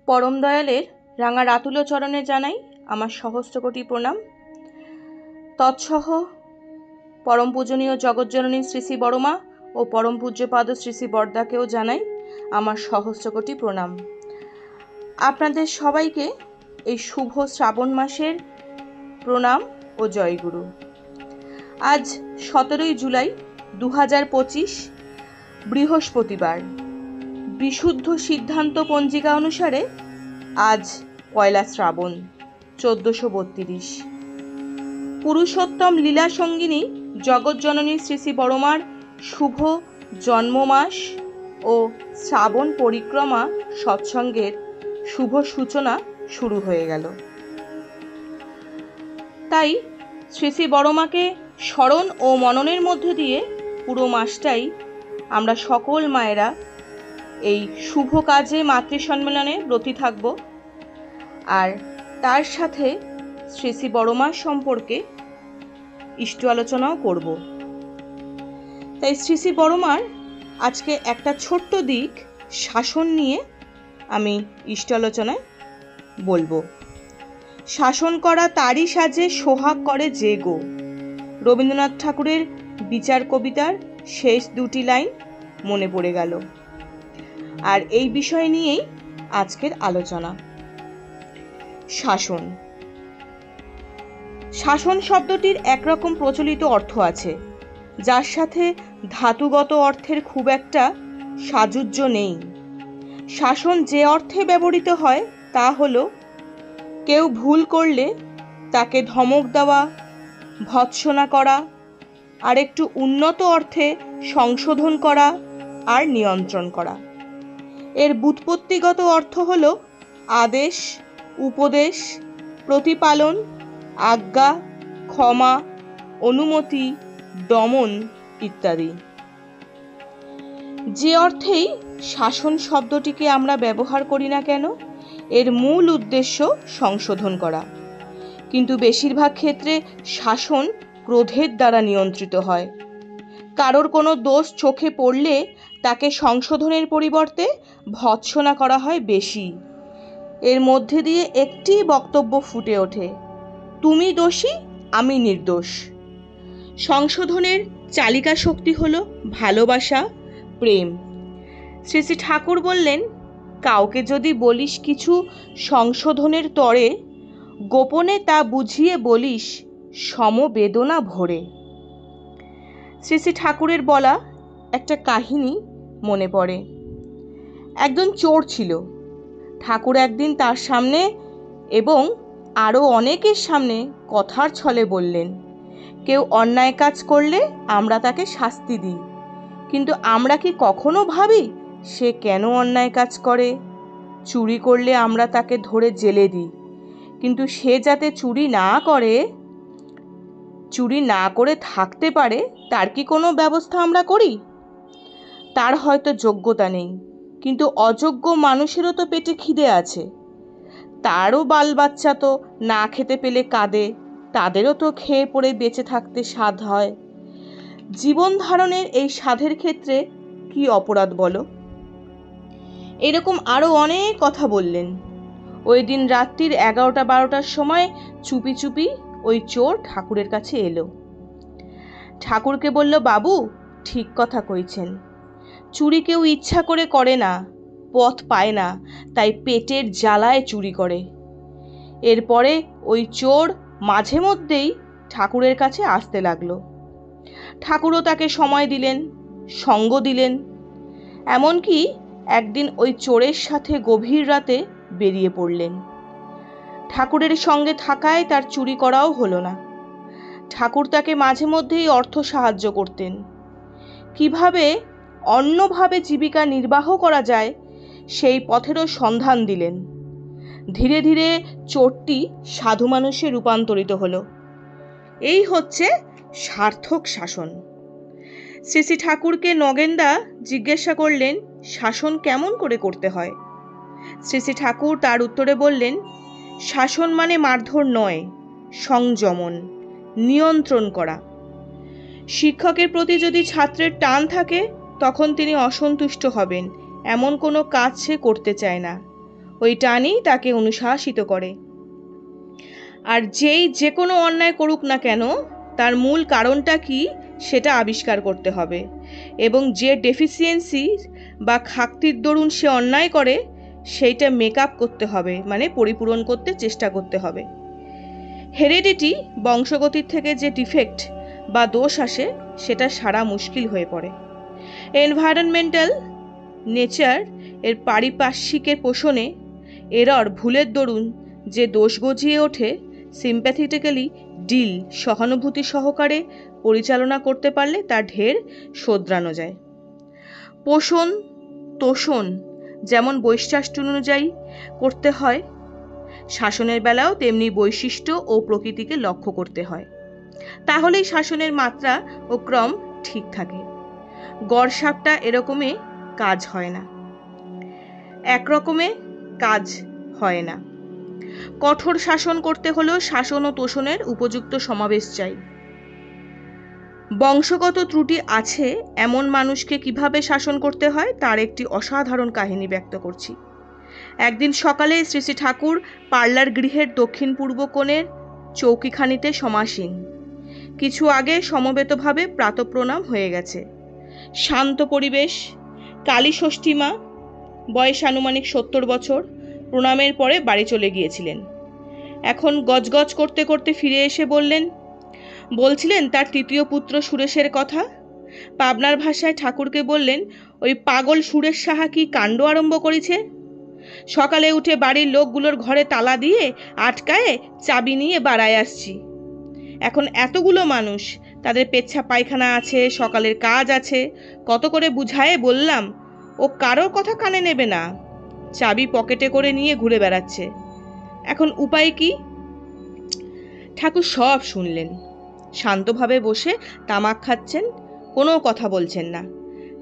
পরম দয়ালের রাঙা রাতুল চরণে জানাই আমার সহস্রকোটি প্রণাম। তৎসহ পরম পূজনীয় জগজ্জননী শ্রী শ্রী বড়মা ও পরম পূজ্যপাদ শ্রী শ্রী বরদাকেও জানাই আমার সহস্রকোটি প্রণাম। আপনাদের সবাইকে এই শুভ শ্রাবণ মাসের প্রণাম ও জয়গুরু। আজ 17 জুলাই 2025 বৃহস্পতিবার। বিশুদ্ধ সিদ্ধান্ত পঞ্জিকা অনুসারে আজ পয়লা শ্রাবণ 1432। পুরুষোত্তম লীলা সঙ্গিনী জগজ্জননী শ্রী শ্রী বড়মার শুভ জন্মমাস ও শ্রাবণ পরিক্রমা সৎসঙ্গের শুভ সূচনা শুরু হয়ে গেল। তাই শ্রী শ্রী বড়মাকে স্মরণ ও মননের মধ্যে দিয়ে পুরো মাসটাই আমরা সকল মায়েরা এই শুভ কাজে মাতৃ সম্মেলনে ব্রতী থাকব, আর তার সাথে শ্রী শ্রী বড়মা সম্পর্কে ইষ্ট আলোচনাও করব। তাই শ্রী শ্রী বড়মার আজকে একটা ছোট্ট দিক শাসন নিয়ে আমি ইষ্ট আলোচনায় বলবো। শাসন করা তারই সাজে সোহাগ করে যে গো, রবীন্দ্রনাথ ঠাকুরের বিচার কবিতার শেষ দুটি লাইন মনে পড়ে গেল। আর এই বিষয় নিয়েই আজকের আলোচনা। শাসন। শাসন শব্দটির একরকম প্রচলিত অর্থ আছে, যার সাথে ধাতুগত অর্থের খুব একটা সাযুজ্য নেই। শাসন যে অর্থে ব্যবহৃত হয় তা হলো কেউ ভুল করলে তাকে ধমক দেওয়া, ভৎসনা করা, আর একটু উন্নত অর্থে সংশোধন করা আর নিয়ন্ত্রণ করা। এর ব্যুৎপত্তিগত অর্থ হলো আদেশ, উপদেশ, প্রতিপালন, আজ্ঞা, ক্ষমা, অনুমতি, দমন ইত্যাদি। যে অর্থেই শাসন শব্দটিকে আমরা ব্যবহার করি না কেন, এর মূল উদ্দেশ্য সংশোধন করা। কিন্তু বেশিরভাগ ক্ষেত্রে শাসন ক্রোধের দ্বারা নিয়ন্ত্রিত হয়। কারোর কোনো দোষ চোখে পড়লে তাকে সংশোধনের পরিবর্তে ভৎসনা করা হয় বেশি। এর মধ্যে দিয়ে একটি বক্তব্য ফুটে ওঠে, তুমি দোষী, আমি নির্দোষ। সংশোধনের চালিকা শক্তি হলো ভালোবাসা, প্রেম। শ্রী শ্রী ঠাকুর বললেন, কাউকে যদি বলিস কিছু সংশোধনের তরে, গোপনে তা বুঝিয়ে বলিস সমবেদনা ভরে। শ্রী শ্রী ঠাকুরের বলা একটা কাহিনী মনে পড়ে। একজন চোর ছিল। ঠাকুর একদিন তার সামনে এবং আরও অনেকের সামনে কথার ছলে বললেন, কেউ অন্যায় কাজ করলে আমরা তাকে শাস্তি দিই, কিন্তু আমরা কি কখনো ভাবি সে কেন অন্যায় কাজ করে? চুরি করলে আমরা তাকে ধরে জেলে দিই, কিন্তু সে যাতে চুরি না করে থাকতে পারে তার কি কোনো ব্যবস্থা আমরা করি? তার হয়তো যোগ্যতা নেই, কিন্তু অযোগ্য মানুষেরও তো পেটে খিদে আছে, তারও বাল বাচ্চা তো না খেতে পেলে কাঁদে, তাদেরও তো খেয়ে পড়ে বেঁচে থাকতে স্বাদ হয়। জীবন ধারণের এই স্বাদের ক্ষেত্রে কি অপরাধ বলো? এরকম আরও অনেক কথা বললেন। ওই দিন রাত্রির 11টা-12টার সময় চুপি চুপি ওই চোর ঠাকুরের কাছে এলো। ঠাকুরকে বলল, বাবু ঠিক কথা কইছেন, চুরি কেউ ইচ্ছা করে না, পথ পায় না, তাই পেটের জ্বালায় চুরি করে। এরপরে ওই চোর মাঝে মধ্যেই ঠাকুরের কাছে আসতে লাগলো। ঠাকুরও তাকে সময় দিলেন, সঙ্গ দিলেন। এমনকি একদিন ওই চোরের সাথে গভীর রাতে বেরিয়ে পড়লেন। ঠাকুরের সঙ্গে থাকায় তার চুরি করাও হলো না। ঠাকুর তাকে মাঝে মধ্যেই অর্থ সাহায্য করতেন। কিভাবে অন্যভাবে জীবিকা নির্বাহ করা যায় সেই পথেরও সন্ধান দিলেন। ধীরে ধীরে চোরটি সাধু মানুষে রূপান্তরিত হলো। এই হচ্ছে সার্থক শাসন। শ্রী শ্রী ঠাকুরকে নগেনদা জিজ্ঞাসা করলেন, শাসন কেমন করে করতে হয়? শ্রী শ্রী ঠাকুর তার উত্তরে বললেন, শাসন মানে মারধর নয়, সংযমন, নিয়ন্ত্রণ করা। শিক্ষকের প্রতি যদি ছাত্রের টান থাকে তখন তিনি অসন্তুষ্ট হবেন, এমন কোনো কাজ সে করতে চায় না। ওই টানই তাকে অনুশাসিত করে। আর যেই যে কোনো অন্যায় করুক না কেন, তার মূল কারণটা কি সেটা আবিষ্কার করতে হবে, এবং যে ডেফিসিয়েন্সি বা খাক্তির দরুন সে অন্যায় করে সেইটা মেকআপ করতে হবে, মানে পরিপূরণ করতে চেষ্টা করতে হবে। হেরিডিটি, বংশগতির থেকে যে ডিফেক্ট বা দোষ আসে সেটা সারা মুশকিল হয়ে পড়ে। এনভায়রনমেন্টাল নেচার এর পারিপার্শ্বিকের পোষণে এরর ভুলের দরুন যে দোষ গজিয়ে ওঠে, সিম্প্যাথেটিক্যালি ডিল সহানুভূতি সহকারে পরিচালনা করতে পারলে তা ঢের শোধরানো যায়। পোষণ তোষণ যেমন বৈশিষ্ট্য অনুযায়ী করতে হয়, শাসনের বেলাও তেমনি বৈশিষ্ট্য ও প্রকৃতিকে লক্ষ্য করতে হয়। তাহলেই শাসনের মাত্রা ও ক্রম ঠিক থাকে। গড়সাপটা এরকমে কাজ হয় না, একরকমে কাজ হয় না। কঠোর শাসন করতে হলেও শাসন ও তোষণের উপযুক্ত সমাবেশ চাই। বংশগত ত্রুটি আছে এমন মানুষকে কিভাবে শাসন করতে হয় তার একটি অসাধারণ কাহিনী ব্যক্ত করছি। একদিন সকালে শ্রী শ্রী ঠাকুর পার্লার গৃহের দক্ষিণ পূর্ব কোণের চৌকিখানিতে সমাসীন। কিছু আগে সমবেতভাবে প্রাতঃপ্রণাম হয়ে গেছে। শান্ত পরিবেশ। কালী ষষ্ঠী মা, বয়স আনুমানিক 70 বছর, প্রণামের পরে বাড়ি চলে গিয়েছিলেন। এখন গজগজ করতে করতে ফিরে এসে বলছিলেন তার তৃতীয় পুত্র সুরেশের কথা। পাবনার ভাষায় ঠাকুরকে বললেন, ওই পাগল সুরেশ সাহা কি কাণ্ড আরম্ভ করেছে। সকালে উঠে বাড়ির লোকগুলোর ঘরে তালা দিয়ে আটকায়ে চাবি নিয়ে বাড়ায় আসছি। এখন এতগুলো মানুষ, তাদের পেচ্ছা পায়খানা আছে, সকালের কাজ আছে, কত করে বুঝায়ে বললাম, ও কারোর কথা কানে নেবে না, চাবি পকেটে করে নিয়ে ঘুরে বেড়াচ্ছে। এখন উপায় কি? ঠাকুর সব শুনলেন, শান্তভাবে বসে তামাক খাচ্ছেন, কোনো কথা বলছেন না।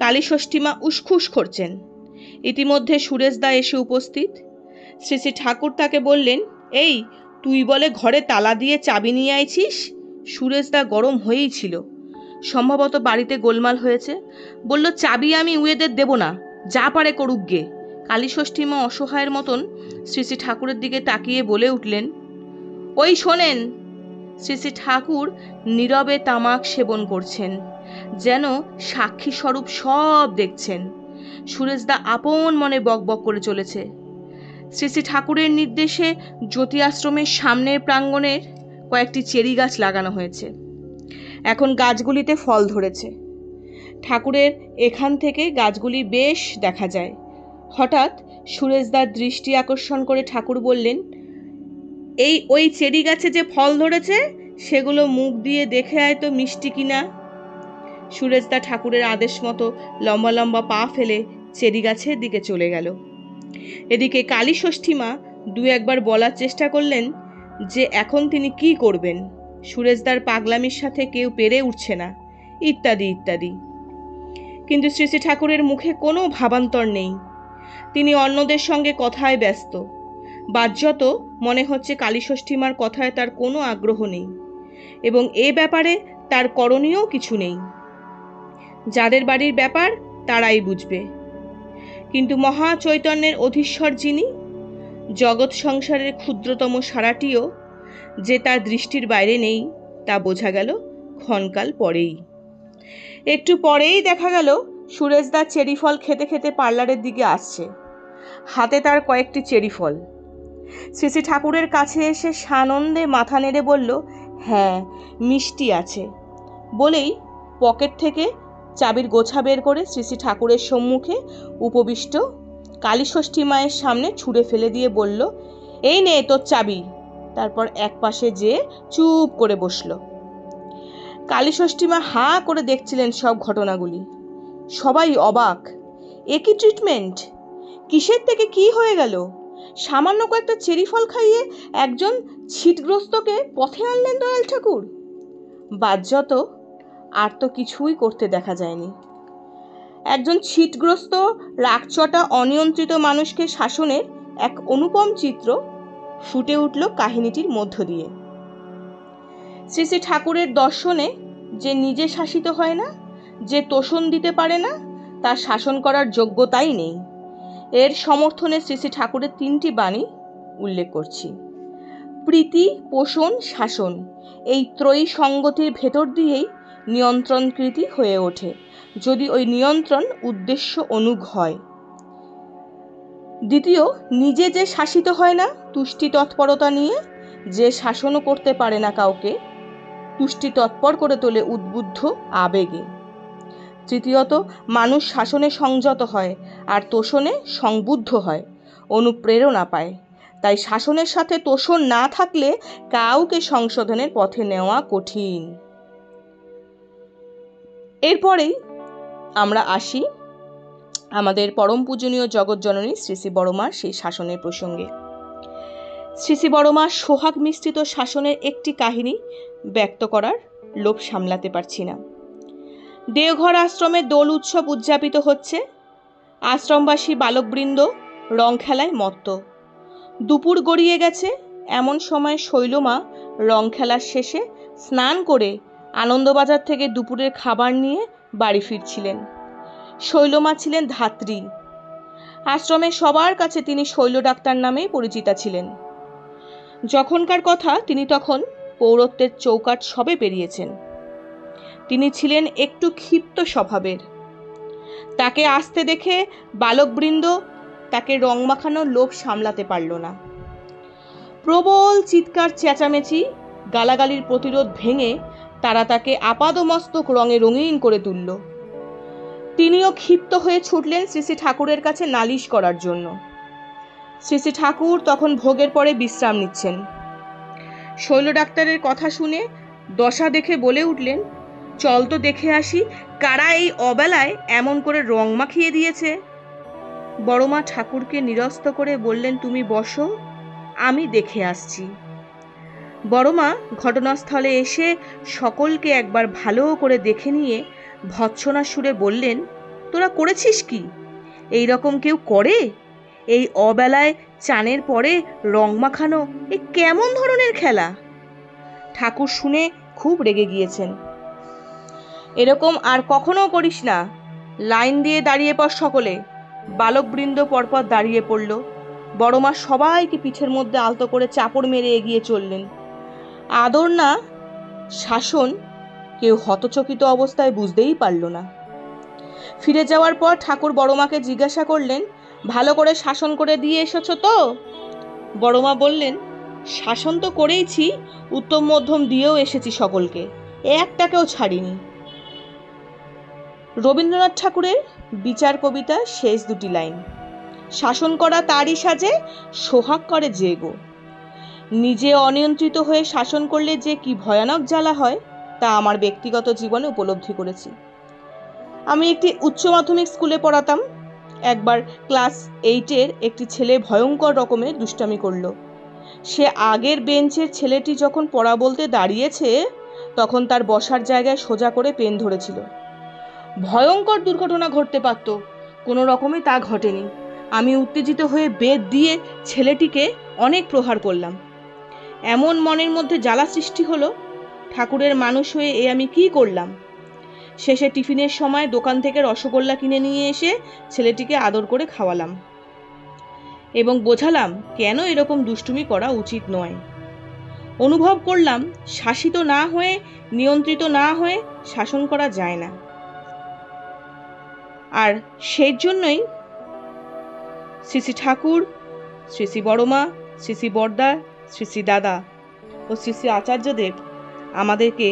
কালী ষষ্ঠীমা উসখুস করছেন। ইতিমধ্যে সুরেশদা এসে উপস্থিত। শ্রী শ্রী ঠাকুর তাকে বললেন, এই তুই বলে ঘরে তালা দিয়ে চাবি নিয়ে আইছিস? সুরেশদা গরম হয়েই ছিল, সম্ভবত বাড়িতে গোলমাল হয়েছে। বলল, চাবি আমি উয়েদের দেব না, যা পারে করুক গে। কালী ষষ্ঠীমা অসহায়ের মতন শ্রী শ্রী ঠাকুরের দিকে তাকিয়ে বলে উঠলেন, ওই শোনেন। শ্রী শ্রী ঠাকুর নীরবে তামাক সেবন করছেন, যেন সাক্ষী স্বরূপ সব দেখছেন। সুরেশদা আপন মনে বকবক করে চলেছে। শ্রী শ্রী ঠাকুরের নির্দেশে জ্যোতি আশ্রমের সামনের প্রাঙ্গণের কয়েকটি চেরি গাছ লাগানো হয়েছে। এখন গাছগুলিতে ফল ধরেছে। ঠাকুরের এখান থেকে গাছগুলি বেশ দেখা যায়। হঠাৎ সুরেশদার দৃষ্টি আকর্ষণ করে ঠাকুর বললেন, ওই চেরি গাছে যে ফল ধরেছে সেগুলো মুখ দিয়ে দেখে আয় তো মিষ্টি কিনা। সুরেশদা ঠাকুরের আদেশ মতো লম্বা লম্বা পা ফেলে চেরি গাছের দিকে চলে গেল। এদিকে কালী ষষ্ঠীমা দু একবার বলার চেষ্টা করলেন যে এখন তিনি কি করবেন, সুরেশদার পাগলামির সাথে কেউ পেরে উঠছে না, ইত্যাদি ইত্যাদি। কিন্তু শ্রী শ্রী ঠাকুরের মুখে কোনো ভাবান্তর নেই। তিনি অন্যদের সঙ্গে কথায় ব্যস্ত। বাহ্যত মনে হচ্ছে কালী ষষ্ঠীমার কথায় তার কোনো আগ্রহ নেই, এবং এ ব্যাপারে তার করণীয় কিছু নেই। যাদের বাড়ির ব্যাপার তারাই বুঝবে। কিন্তু মহা চৈতন্যের অধীশ্বর যিনি, জগৎ সংসারের ক্ষুদ্রতম সারাটিও যে তার দৃষ্টির বাইরে নেই, তা বোঝা গেল ক্ষণকাল পরেই। একটু পরেই দেখা গেল সুরেশদা চেরি ফল খেতে খেতে পার্লারের দিকে আসছে। হাতে তার কয়েকটি চেরি ফল। শ্রী শ্রী ঠাকুরের কাছে এসে সানন্দে মাথা নেড়ে বলল, হ্যাঁ মিষ্টি আছে, বলেই পকেট থেকে চাবির গোছা বের করে শ্রী শ্রী ঠাকুরের সম্মুখে উপবিষ্ট কালী ষষ্ঠী মায়ের সামনে ছুঁড়ে ফেলে দিয়ে বলল, এই নে তোর চাবি। তারপর এক পাশে যেয়ে চুপ করে বসল। কালী ষষ্ঠী মা হাঁ করে দেখছিলেন সব ঘটনাগুলি। সবাই অবাক। একই ট্রিটমেন্ট, কিসের থেকে কি হয়ে গেল? সামান্য কয়েকটা চেরি ফল খাইয়ে একজন ছিটগ্রস্তকে পথে আনলেন দয়াল ঠাকুর। বাহ্যত আর তো কিছুই করতে দেখা যায়নি। একজন ছিটগ্রস্ত রাগচটা অনিয়ন্ত্রিত মানুষকে শাসনের এক অনুপম চিত্র ফুটে উঠল কাহিনীটির মধ্য দিয়ে। শ্রী শ্রী ঠাকুরের দর্শনে যে নিজে শাসিত হয় না, যে তোষণ দিতে পারে না, তার শাসন করার যোগ্যতাই নেই। এর সমর্থনে শ্রী শ্রী ঠাকুরের 3টি বাণী উল্লেখ করছি। প্রীতি, পোষণ, শাসন, এই ত্রয়ী সঙ্গতির ভেতর দিয়েই নিয়ন্ত্রণকৃতি হয়ে ওঠে, যদি ওই নিয়ন্ত্রণ উদ্দেশ্য অনুগ হয়। দ্বিতীয়, নিজে যে শাসিত হয় না তুষ্টি তৎপরতা নিয়ে, যে শাসনও করতে পারে না কাউকে, তুষ্টি তৎপর করে তোলে উদ্বুদ্ধ আবেগে। তৃতীয়ত, মানুষ শাসনে সংযত হয় আর তোষণে সংবুদ্ধ হয়, অনুপ্রেরণা পায়। তাই শাসনের সাথে তোষণ না থাকলে কাউকে সংশোধনের পথে নেওয়া কঠিন। এরপরেই আমরা আসি আমাদের পরম পূজনীয় জগৎজননী শ্রী শ্রী বড়মার সেই শাসনের প্রসঙ্গে। শ্রী শ্রী বড়মার সোহাগ মিশ্রিত শাসনের একটি কাহিনী ব্যক্ত করার লোভ সামলাতে পারছি না। দেওঘর আশ্রমে দোল উৎসব উদযাপিত হচ্ছে। আশ্রমবাসী বালকবৃন্দ রং খেলায় মত্ত। দুপুর গড়িয়ে গেছে। এমন সময় শৈলমা রং খেলার শেষে স্নান করে আনন্দবাজার থেকে দুপুরের খাবার নিয়ে বাড়ি ফিরছিলেন। শৈলমা ছিলেন ধাত্রী। আশ্রমের সবার কাছে তিনি শৈল ডাক্তার নামেই পরিচিতা ছিলেন। যখনকার কথা, তিনি তখন পৌরত্বের চৌকাঠ সবে পেরিয়েছেন। তিনি ছিলেন একটু ক্ষিপ্ত স্বভাবের। তাকে আসতে দেখে বালকবৃন্দ তাকে রং মাখানোর লোভ সামলাতে পারল না। প্রবল চিৎকার, চেঁচামেচি, গালাগালির প্রতিরোধ ভেঙে তারা তাকে আপাদমস্তক রঙে রঙিন করে তুলল। তিনিও ক্ষিপ্ত হয়ে ছুটলেন শ্রী শ্রী ঠাকুরের কাছে নালিশ করার জন্য। শ্রী শ্রী ঠাকুর তখন ভোগের পরে বিশ্রাম নিচ্ছেন। শৈল ডাক্তারের কথা শুনে দশা দেখে বলে উঠলেন, চল তো দেখে আসি কারা এই অবেলায় এমন করে রং মাখিয়ে দিয়েছে। বড়মা ঠাকুরকে নিরস্ত করে বললেন, তুমি বসো, আমি দেখে আসছি। বড়মা ঘটনাস্থলে এসে সকলকে একবার ভালো করে দেখে নিয়ে ভৎসনা সুরে বললেন, তোরা করেছিস কি? এই রকম কেউ করে? এই অবেলায় চানের পরে রং মাখানো এ কেমন ধরনের খেলা? ঠাকুর শুনে খুব রেগে গিয়েছেন। এরকম আর কখনো করিস না, লাইন দিয়ে দাঁড়িয়ে পড় সকলে। বালকবৃন্দ পরপর দাঁড়িয়ে পড়ল। বড়মা সবাইকে পিঠের মধ্যে আলতো করে চাপড় মেরে এগিয়ে চললেন। আদর না শাসন কেউ হতচকিত অবস্থায় বুঝতেই পারল না। ফিরে যাওয়ার পর ঠাকুর বড়মাকে জিজ্ঞাসা করলেন, ভালো করে শাসন করে দিয়ে এসেছ তো? বড়মা বললেন, শাসন তো করেইছি, উত্তম মধ্যম দিয়েও এসেছি সকলকে, একটাকেও ছাড়িনি। রবীন্দ্রনাথ ঠাকুরের বিচার কবিতা শেষ 2টি লাইন, শাসন করা তারই সাজে, সোহাগ করে যে গো। নিজে অনিয়ন্ত্রিত হয়ে শাসন করলে যে কি ভয়ানক জ্বালা হয় তা আমার ব্যক্তিগত জীবনে উপলব্ধি করেছি। আমি একটি উচ্চ মাধ্যমিক স্কুলে পড়াতাম। একবার ক্লাস 8-এর একটি ছেলে ভয়ঙ্কর রকমের দুষ্টামি করল। সে আগের বেঞ্চের ছেলেটি যখন পড়া বলতে দাঁড়িয়েছে তখন তার বসার জায়গায় সোজা করে পেন ধরেছিল। ভয়ঙ্কর দুর্ঘটনা ঘটতে পারত, কোনো রকমে তা ঘটেনি। আমি উত্তেজিত হয়ে বেত দিয়ে ছেলেটিকে অনেক প্রহার করলাম। এমন মনের মধ্যে জ্বালা সৃষ্টি হলো, ঠাকুরের মানুষ হয়ে এ আমি কি করলাম। শেষে টিফিনের সময় দোকান থেকে রসগোল্লা কিনে নিয়ে এসে ছেলেটিকে আদর করে খাওয়ালাম এবং বোঝালাম কেন এরকম দুষ্টুমি করা উচিত নয়। অনুভব করলাম শাসিত না হয়ে, নিয়ন্ত্রিত না হয়ে শাসন করা যায় না। আর সেই জন্যই শ্রী শ্রী ঠাকুর, শ্রী শ্রী বড়মা, শ্রী শ্রী বড়দা, শ্রী শ্রী দাদা ও শ্রী শ্রী আচার্যদেব আমাদেরকে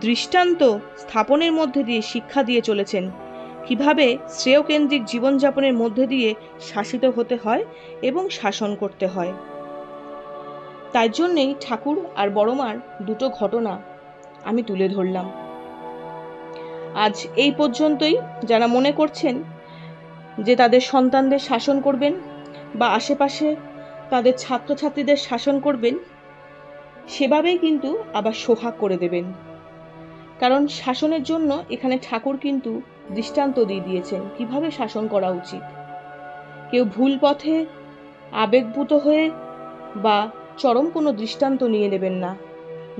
দৃষ্টান্ত স্থাপনের মধ্যে দিয়ে শিক্ষা দিয়ে চলেছেন কিভাবে শ্রেয়কেন্দ্রিক জীবনযাপনের মধ্যে দিয়ে শাসিত হতে হয় এবং শাসন করতে হয়। তাই জন্যেই ঠাকুর আর বড়মার 2টো ঘটনা আমি তুলে ধরলাম। আজ এই পর্যন্তই। যারা মনে করছেন যে তাদের সন্তানদের শাসন করবেন বা আশেপাশে তাদের ছাত্রছাত্রীদের শাসন করবেন, সেভাবেই কিন্তু আবার সোহাগ করে দেবেন। কারণ শাসনের জন্য এখানে ঠাকুর কিন্তু দৃষ্টান্ত দিয়ে দিয়েছেন কিভাবে শাসন করা উচিত। কেউ ভুল পথে আবেগভূত হয়ে বা চরম কোনো দৃষ্টান্ত নিয়ে নেবেন না,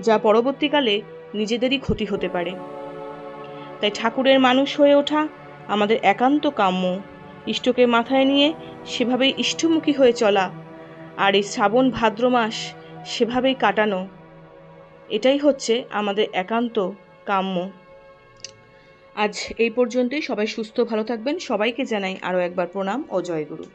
যা পরবর্তীকালে নিজেদেরই ক্ষতি হতে পারে। তাই ঠাকুরের মানুষ হয়ে ওঠা আমাদের একান্ত কাম্য। ইষ্টকে মাথায় নিয়ে সেভাবেই ইষ্টমুখী হয়ে চলা, আর এই শ্রাবণ ভাদ্র মাস সেভাবেই কাটানো, এটাই হচ্ছে আমাদের একান্ত কাম্য। আজ এই পর্যন্তই। সবাই সুস্থ ভালো থাকবেন। সবাইকে জানাই আরও একবার প্রণাম ও জয়গুরু।